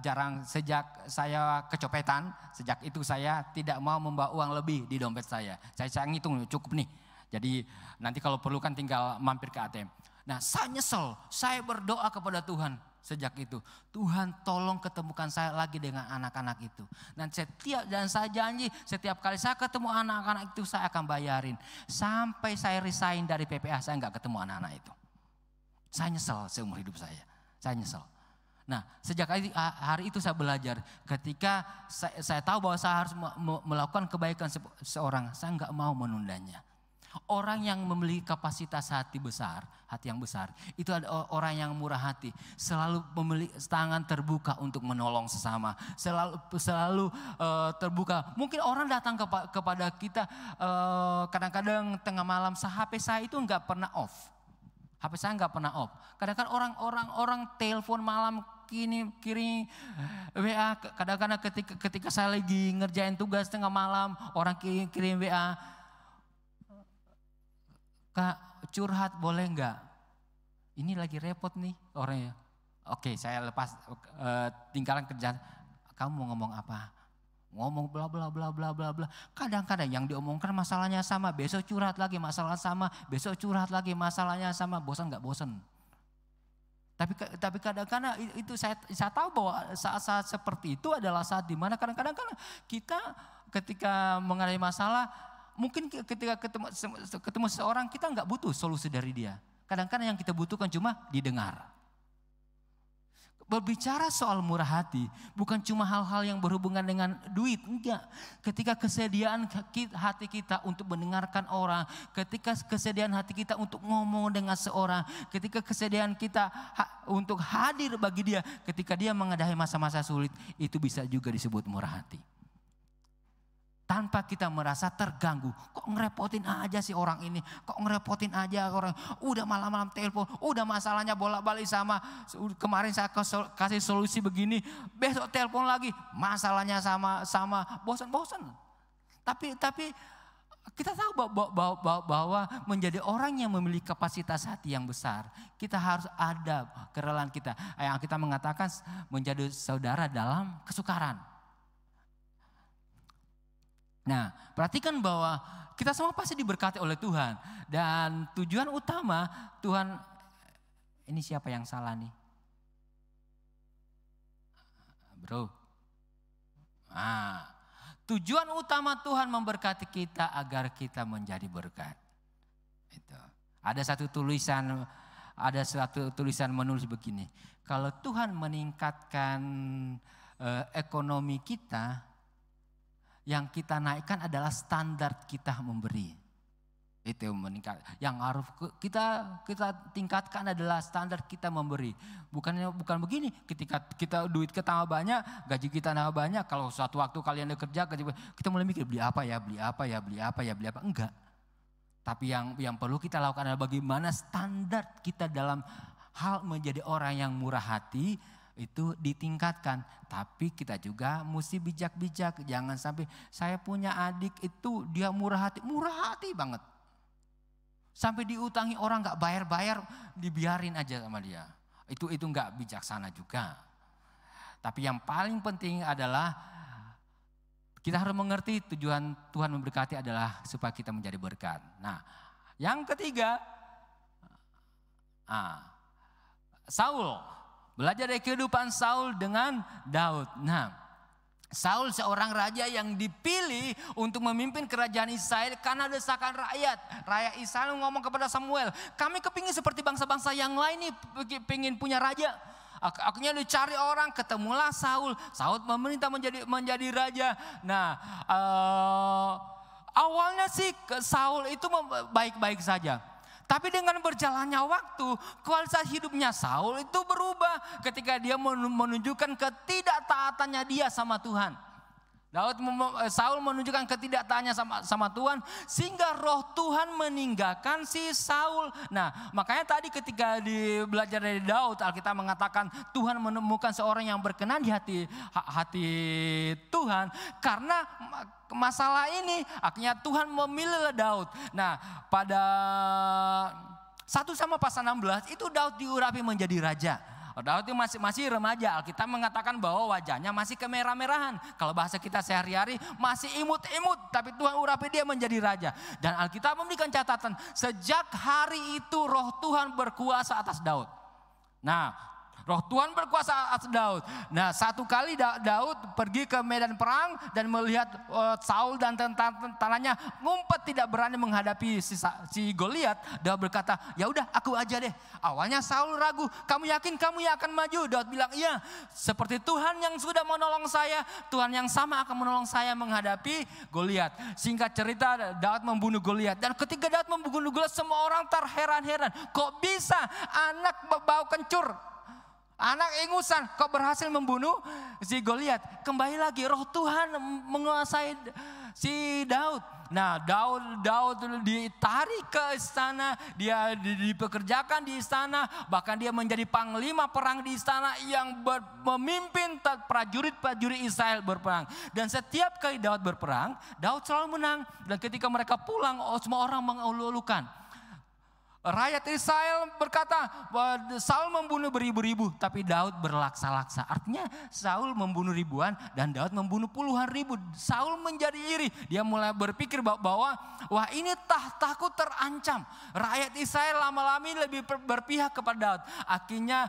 jarang. Sejak saya kecopetan, sejak itu saya tidak mau membawa uang lebih di dompet saya. Saya ngitung cukup nih. Jadi nanti kalau perlu kan tinggal mampir ke ATM. Nah, saya nyesel, saya berdoa kepada Tuhan sejak itu. Tuhan tolong ketemukan saya lagi dengan anak-anak itu. Dan saya janji setiap kali saya ketemu anak-anak itu saya akan bayarin. Sampai saya resign dari PPA saya nggak ketemu anak-anak itu. Saya nyesel seumur hidup saya nyesel. Nah, sejak hari itu saya belajar ketika saya tahu bahwa saya harus melakukan kebaikan seorang, saya nggak mau menundanya. Orang yang memiliki kapasitas hati yang besar, itu ada orang yang murah hati, selalu memiliki tangan terbuka untuk menolong sesama, selalu terbuka. Mungkin orang datang kepada kita kadang-kadang tengah malam, HP saya itu nggak pernah off. HP saya nggak pernah off. Kadang-kadang orang telepon malam kirim WA. Kadang-kadang ketika saya lagi ngerjain tugas tengah malam, orang kirim WA. Kak, curhat boleh nggak? Ini lagi repot nih orangnya. Oke, saya lepas tinggalan kerjaan. Kamu mau ngomong apa? Ngomong bla bla bla bla bla bla. Kadang-kadang yang diomongkan masalahnya sama, besok curhat lagi masalah sama, besok curhat lagi masalahnya sama. Bosan nggak bosan? Tapi kadang-kadang itu saya tahu bahwa saat-saat seperti itu adalah saat dimana kadang-kadang kita ketika mengalami masalah, mungkin ketika ketemu seseorang kita nggak butuh solusi dari dia. Kadang-kadang yang kita butuhkan cuma didengar. Berbicara soal murah hati bukan cuma hal-hal yang berhubungan dengan duit, enggak. Ketika kesediaan hati kita untuk mendengarkan orang, ketika kesediaan hati kita untuk ngomong dengan seorang, ketika kesediaan kita untuk hadir bagi dia ketika dia menghadapi masa-masa sulit, itu bisa juga disebut murah hati. tanpa kita merasa terganggu. Kok ngerepotin aja sih orang ini, kok ngerepotin aja orang, udah malam-malam telepon, udah masalahnya bolak-balik sama, kemarin saya kasih solusi begini, besok telepon lagi, masalahnya sama, bosan-bosan. Tapi kita tahu bahwa menjadi orang yang memiliki kapasitas hati yang besar, kita harus ada kerelaan kita. Yang kita mengatakan menjadi saudara dalam kesukaran. Nah, perhatikan bahwa kita semua pasti diberkati oleh Tuhan. Dan tujuan utama Tuhan, ini siapa yang salah nih? Bro. Tujuan utama Tuhan memberkati kita agar kita menjadi berkat. Itu. Ada satu tulisan menulis begini. Kalau Tuhan meningkatkan ekonomi kita, yang kita naikkan adalah standar kita memberi. Itu meningkat. Yang harus kita tingkatkan adalah standar kita memberi. Bukan begini. Ketika kita duit kita tambah banyak, gaji kita tambah banyak. Kalau suatu waktu kalian bekerja, kita mulai mikir beli apa. Enggak. Tapi yang perlu kita lakukan adalah bagaimana standar kita dalam hal menjadi orang yang murah hati itu ditingkatkan. Tapi kita juga mesti bijak-bijak. Jangan sampai saya punya adik itu dia murah hati banget. Sampai diutangi orang gak bayar-bayar, dibiarin aja sama dia. Itu gak bijaksana juga. Tapi yang paling penting adalah kita harus mengerti tujuan Tuhan memberkati adalah supaya kita menjadi berkat. Nah, yang ketiga, Saul. Belajar dari kehidupan Saul dengan Daud. Nah, Saul seorang raja yang dipilih untuk memimpin kerajaan Israel karena desakan rakyat. Rakyat Israel ngomong kepada Samuel, kami kepingin seperti bangsa-bangsa yang lain nih, pengen punya raja. Akhirnya dicari orang, ketemulah Saul. Saul memerintah menjadi raja. Nah, awalnya sih Saul itu baik-baik saja. Tapi dengan berjalannya waktu, kualitas hidupnya Saul itu berubah ketika dia menunjukkan ketidaktaatannya dia sama Tuhan. Saul menunjukkan ketidaktaatannya sama Tuhan sehingga roh Tuhan meninggalkan si Saul. Nah, makanya tadi ketika belajar dari Daud, Alkitab mengatakan Tuhan menemukan seorang yang berkenan di hati Tuhan karena masalah ini akhirnya Tuhan memilih Daud. Nah, pada 1 Samuel pasal 16 itu Daud diurapi menjadi raja. Daud itu masih remaja. Alkitab mengatakan bahwa wajahnya masih kemerah-merahan. Kalau bahasa kita sehari-hari masih imut-imut. Tapi Tuhan urapi dia menjadi raja. Dan Alkitab memberikan catatan. Sejak hari itu roh Tuhan berkuasa atas Daud. Nah, roh Tuhan berkuasa atas Daud. Nah, satu kali Daud pergi ke medan perang dan melihat Saul dan tentaranya ngumpet tidak berani menghadapi si Goliat. Daud berkata, ya udah aku aja deh. Awalnya Saul ragu, kamu yakin kamu yang akan maju? Daud bilang, iya. Seperti Tuhan yang sudah menolong saya, Tuhan yang sama akan menolong saya menghadapi Goliat. Singkat cerita, Daud membunuh Goliat. Dan ketika Daud membunuh Goliat, semua orang terheran-heran. Kok bisa anak bau kencur, anak ingusan kok berhasil membunuh si Goliat? Kembali lagi roh Tuhan menguasai si Daud. Nah, Daud ditarik ke istana, dia dipekerjakan di istana, bahkan dia menjadi panglima perang di istana yang memimpin prajurit-prajurit Israel berperang. Dan setiap kali Daud berperang, Daud selalu menang. Dan ketika mereka pulang, semua orang mengulu-ulukan. Rakyat Israel berkata bahwa Saul membunuh beribu-ribu, tapi Daud berlaksa-laksa. Artinya Saul membunuh ribuan dan Daud membunuh puluhan ribu. Saul menjadi iri. Dia mulai berpikir bahwa wah ini tahtaku terancam. Rakyat Israel lama-lama lebih berpihak kepada Daud. Akhirnya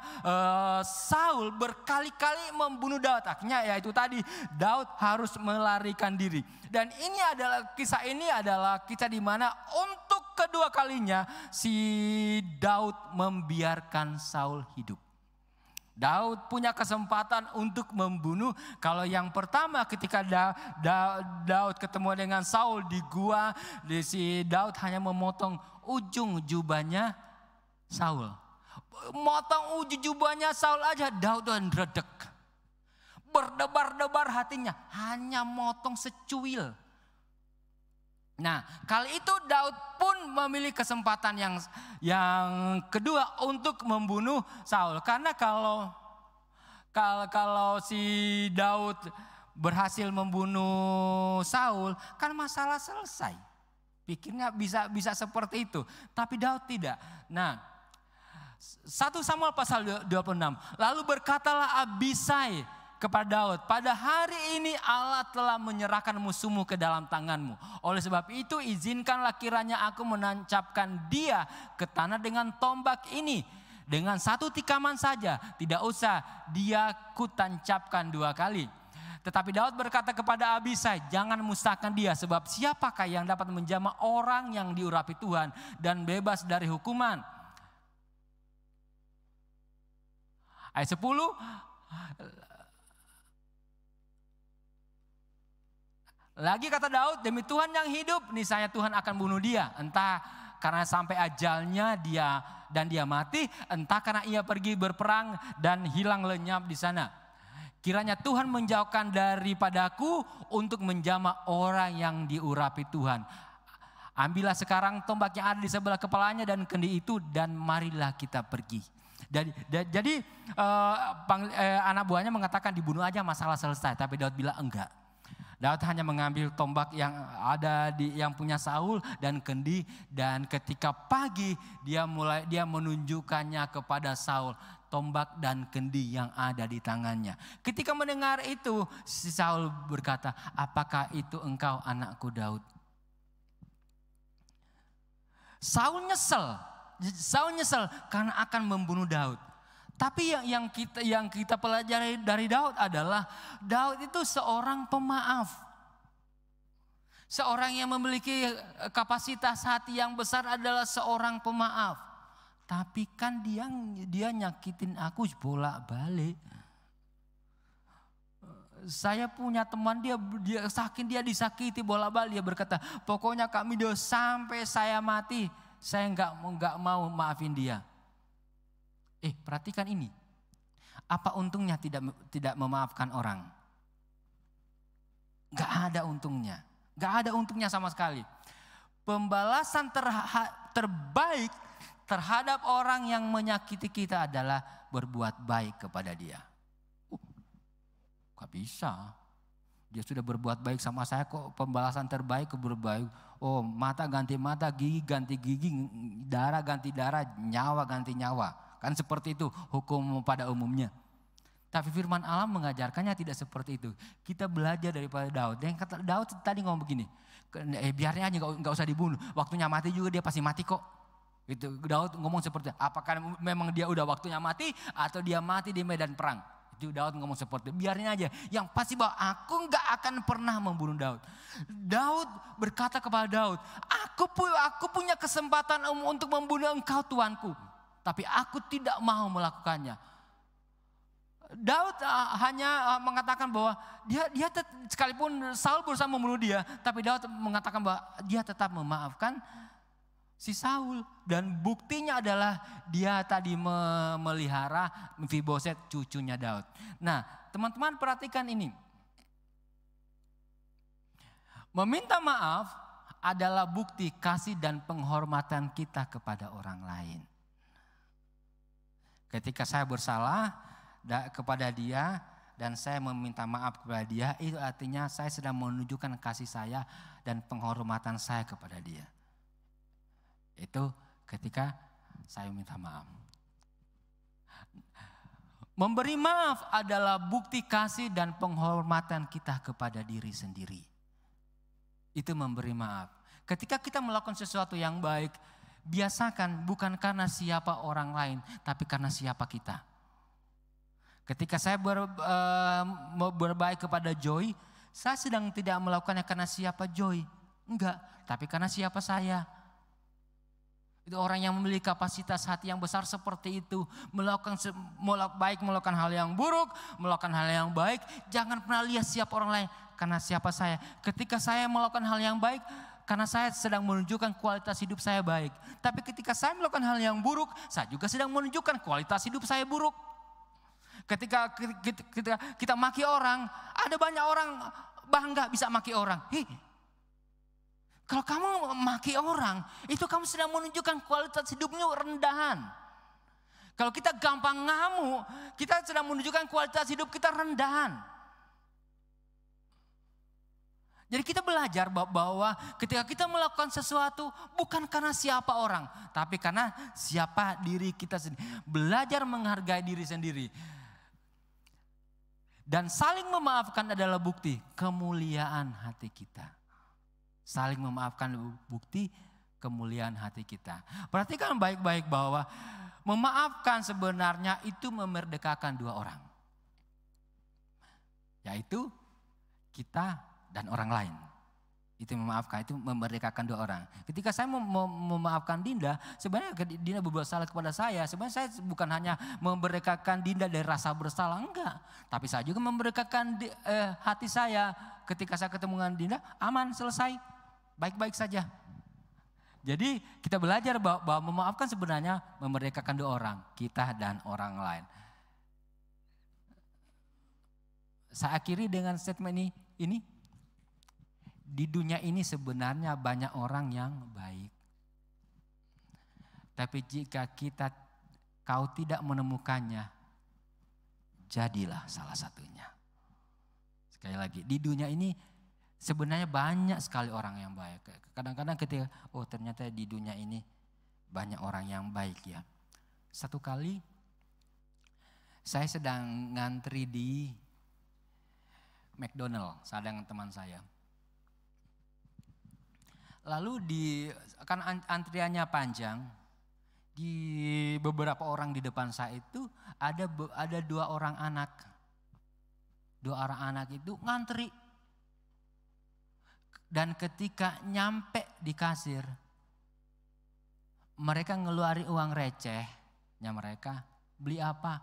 Saul berkali-kali membunuh Daud. Akhirnya ya itu tadi, Daud harus melarikan diri. Dan ini adalah kisah di mana untuk kedua kalinya si Daud membiarkan Saul hidup. Daud punya kesempatan untuk membunuh. Kalau yang pertama ketika Daud ketemu dengan Saul di gua, si Daud hanya memotong ujung jubahnya Saul. Motong ujung jubahnya Saul aja Daud udah redek. Berdebar-debar hatinya, hanya motong secuil. Nah, kali itu Daud pun memilih kesempatan yang kedua untuk membunuh Saul. Karena kalau si Daud berhasil membunuh Saul, kan masalah selesai. Pikirnya bisa seperti itu, tapi Daud tidak. Nah, 1 Samuel pasal 26. Lalu berkatalah Abisai kepada Daud, pada hari ini Allah telah menyerahkan musuhmu ke dalam tanganmu. Oleh sebab itu izinkanlah kiranya aku menancapkan dia ke tanah dengan tombak ini. Dengan 1 tikaman saja, tidak usah dia kutancapkan 2 kali. Tetapi Daud berkata kepada Abisai, jangan musnahkan dia, sebab siapakah yang dapat menjamah orang yang diurapi Tuhan dan bebas dari hukuman. Ayat 10, lagi kata Daud, demi Tuhan yang hidup, niscaya Tuhan akan bunuh dia. Entah karena sampai ajalnya dia mati, entah karena ia pergi berperang dan hilang lenyap di sana. Kiranya Tuhan menjauhkan daripadaku untuk menjamah orang yang diurapi Tuhan. Ambillah sekarang tombak yang ada di sebelah kepalanya dan kendi itu, dan marilah kita pergi. Jadi anak buahnya mengatakan dibunuh aja masalah selesai, tapi Daud bilang enggak. Daud hanya mengambil tombak yang ada yang punya Saul dan kendi, dan ketika pagi dia menunjukkannya kepada Saul, tombak dan kendi yang ada di tangannya. Ketika mendengar itu, si Saul berkata, apakah itu engkau anakku Daud? Saul nyesel karena akan membunuh Daud. Tapi yang kita pelajari dari Daud adalah Daud itu seorang pemaaf. Seorang yang memiliki kapasitas hati yang besar adalah seorang pemaaf. Tapi kan dia nyakitin aku bolak-balik. Saya punya teman dia disakiti bolak-balik. Dia berkata, pokoknya kami sampai saya mati, saya nggak mau maafin dia. Perhatikan ini. Apa untungnya tidak memaafkan orang? Gak ada untungnya. Gak ada untungnya sama sekali. Pembalasan terbaik terhadap orang yang menyakiti kita adalah berbuat baik kepada dia. Gak bisa. Dia sudah berbuat baik sama saya kok, pembalasan terbaik berbaik. Oh, mata ganti mata, gigi ganti gigi, darah ganti darah, nyawa ganti nyawa. Kan seperti itu hukum pada umumnya. Tapi firman Allah mengajarkannya tidak seperti itu. Kita belajar daripada Daud. Yang kata Daud tadi ngomong begini, biarnya aja nggak usah dibunuh. Waktunya mati juga dia pasti mati kok. Itu Daud ngomong seperti itu. Apakah memang dia udah waktunya mati atau dia mati di medan perang? Itu Daud ngomong seperti itu. Biarin aja. Yang pasti bahwa aku nggak akan pernah membunuh Daud. Daud berkata kepada Daud, aku punya kesempatan untuk membunuh engkau Tuanku. Tapi aku tidak mau melakukannya. Daud hanya mengatakan bahwa dia sekalipun Saul berusaha membunuh dia, tapi Daud mengatakan bahwa dia tetap memaafkan si Saul. Dan buktinya adalah dia tadi memelihara Mephiboset, cucunya Daud. Nah, teman-teman perhatikan ini. Meminta maaf adalah bukti kasih dan penghormatan kita kepada orang lain. Ketika saya bersalah kepada dia dan saya meminta maaf kepada dia, itu artinya saya sedang menunjukkan kasih saya dan penghormatan saya kepada dia. Itu ketika saya minta maaf. Memberi maaf adalah bukti kasih dan penghormatan kita kepada diri sendiri. Itu memberi maaf. Ketika kita melakukan sesuatu yang baik, biasakan bukan karena siapa orang lain, tapi karena siapa kita. Ketika saya berbaik kepada Joy, saya sedang tidak melakukannya karena siapa Joy. Enggak, tapi karena siapa saya. Itu orang yang memiliki kapasitas hati yang besar seperti itu. Melakukan hal yang buruk, melakukan hal yang baik. Jangan pernah lihat siapa orang lain, karena siapa saya. Ketika saya melakukan hal yang baik, karena saya sedang menunjukkan kualitas hidup saya baik. Tapi ketika saya melakukan hal yang buruk, saya juga sedang menunjukkan kualitas hidup saya buruk. Ketika kita maki orang, ada banyak orang bangga bisa maki orang. Kalau kamu memaki orang, itu kamu sedang menunjukkan kualitas hidupnya rendahan. Kalau kita gampang ngamuk, kita sedang menunjukkan kualitas hidup kita rendahan. Jadi kita belajar bahwa ketika kita melakukan sesuatu bukan karena siapa orang, tapi karena siapa diri kita sendiri. Belajar menghargai diri sendiri. Dan saling memaafkan adalah bukti kemuliaan hati kita. Saling memaafkan bukti kemuliaan hati kita. Perhatikan baik-baik bahwa memaafkan sebenarnya itu memerdekakan dua orang. Yaitu kita dan orang lain. Itu memaafkan, itu memerdekakan dua orang. Ketika saya memaafkan Dinda, sebenarnya Dinda berbuat salah kepada saya. Sebenarnya saya bukan hanya memerdekakan Dinda dari rasa bersalah, enggak. Tapi saya juga memerdekakan hati saya. Ketika saya ketemu dengan Dinda, aman, selesai. Baik-baik saja. Jadi kita belajar bahwa memaafkan sebenarnya memerdekakan dua orang, kita dan orang lain. Saya akhiri dengan statement ini. Di dunia ini sebenarnya banyak orang yang baik. Tapi jika kau tidak menemukannya, jadilah salah satunya. Sekali lagi, di dunia ini sebenarnya banyak sekali orang yang baik. Kadang-kadang ketika, ternyata di dunia ini banyak orang yang baik ya. Satu kali saya sedang ngantri di McDonald, saya dengan teman saya. Lalu kan antriannya panjang, di beberapa orang di depan saya itu ada dua orang anak. Dua orang anak itu ngantri. Dan ketika nyampe di kasir, mereka ngeluarin uang recehnya mereka. Beli apa?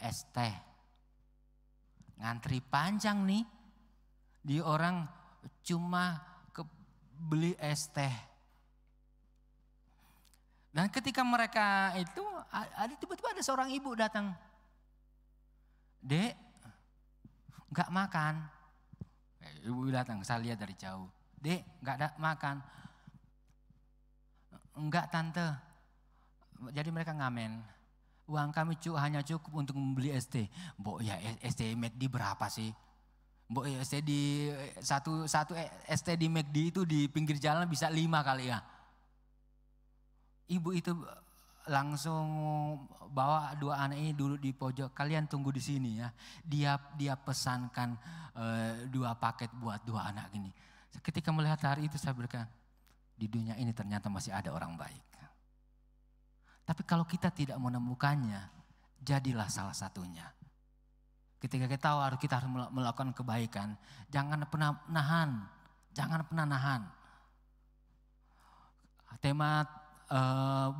Es teh. Ngantri panjang nih. Di orang cuma beli es teh. Dan ketika mereka itu, tiba-tiba ada seorang ibu datang. Dek, gak makan. Ibu datang, saya lihat dari jauh. Dek, gak makan. Enggak tante. Jadi mereka ngamen. Uang kami hanya cukup untuk membeli es teh. Mbok ya es teh McD berapa sih? Mbok es teh di satu es teh di McD itu di pinggir jalan bisa 5 kali ya. Ibu itu langsung bawa dua anak ini dulu di pojok. Kalian tunggu di sini ya. Dia pesankan 2 paket buat 2 anak ini. Ketika melihat hari itu saya berkata, di dunia ini ternyata masih ada orang baik. Tapi kalau kita tidak menemukannya, jadilah salah satunya. Ketika kita tahu kita harus melakukan kebaikan, jangan pernah nahan. Jangan pernah nahan. Tema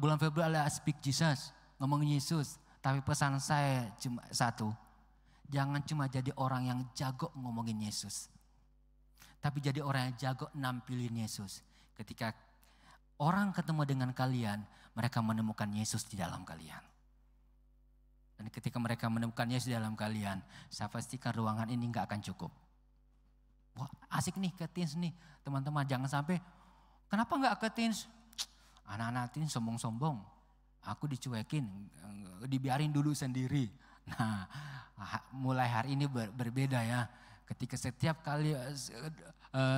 bulan Februari adalah Speak Jesus, ngomongin Yesus. Tapi pesan saya cuma satu, jangan cuma jadi orang yang jago ngomongin Yesus. Tapi jadi orang yang jago nampilin Yesus. Ketika orang ketemu dengan kalian, mereka menemukan Yesus di dalam kalian. Dan ketika mereka menemukan Yesus di dalam kalian, saya pastikan ruangan ini gak akan cukup. Wah asik nih ke teens nih, teman-teman jangan sampai, kenapa gak ke teens? Anak-anak teens sombong-sombong, aku dicuekin, dibiarin dulu sendiri. Nah mulai hari ini berbeda ya. Ketika setiap kali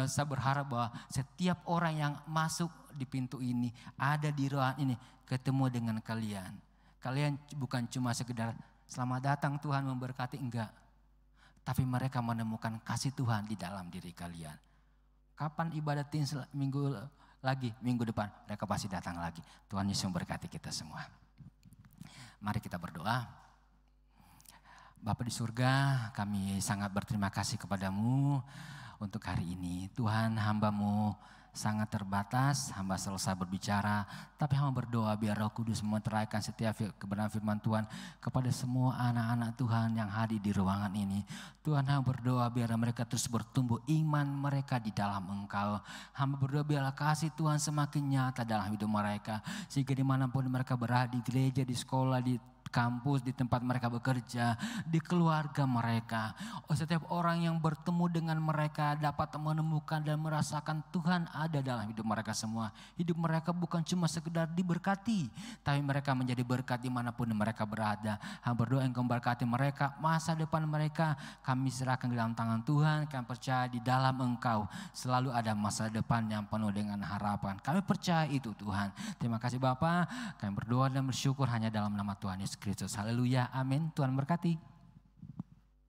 saya berharap bahwa setiap orang yang masuk di pintu ini, ada di ruangan ini, ketemu dengan kalian. Kalian bukan cuma sekedar selamat datang Tuhan memberkati, enggak. Tapi mereka menemukan kasih Tuhan di dalam diri kalian. Kapan ibadah teens minggu lagi? Minggu depan mereka pasti datang lagi. Tuhan Yesus memberkati kita semua. Mari kita berdoa. Bapa di surga, kami sangat berterima kasih kepadamu untuk hari ini. Tuhan, hamba-Mu sangat terbatas, hamba selesai berbicara, tapi hamba berdoa biar Roh Kudus memeteraikan setiap kebenaran firman Tuhan kepada semua anak-anak Tuhan yang hadir di ruangan ini. Tuhan, hamba berdoa biar mereka terus bertumbuh iman mereka di dalam Engkau. Hamba berdoa biarlah kasih Tuhan semakin nyata dalam hidup mereka, sehingga dimanapun mereka berada, di gereja, di sekolah, di kampus, di tempat mereka bekerja, di keluarga mereka. Setiap orang yang bertemu dengan mereka dapat menemukan dan merasakan Tuhan ada dalam hidup mereka semua. Hidup mereka bukan cuma sekedar diberkati, tapi mereka menjadi berkat dimanapun mereka berada. Berdoa Engkau memberkati mereka, masa depan mereka kami serahkan ke dalam tangan Tuhan. Kami percaya di dalam Engkau selalu ada masa depan yang penuh dengan harapan. Kami percaya itu Tuhan. Terima kasih Bapa. Kami berdoa dan bersyukur hanya dalam nama Tuhan Yesus Kristus. Haleluya. Amin. Tuhan berkati.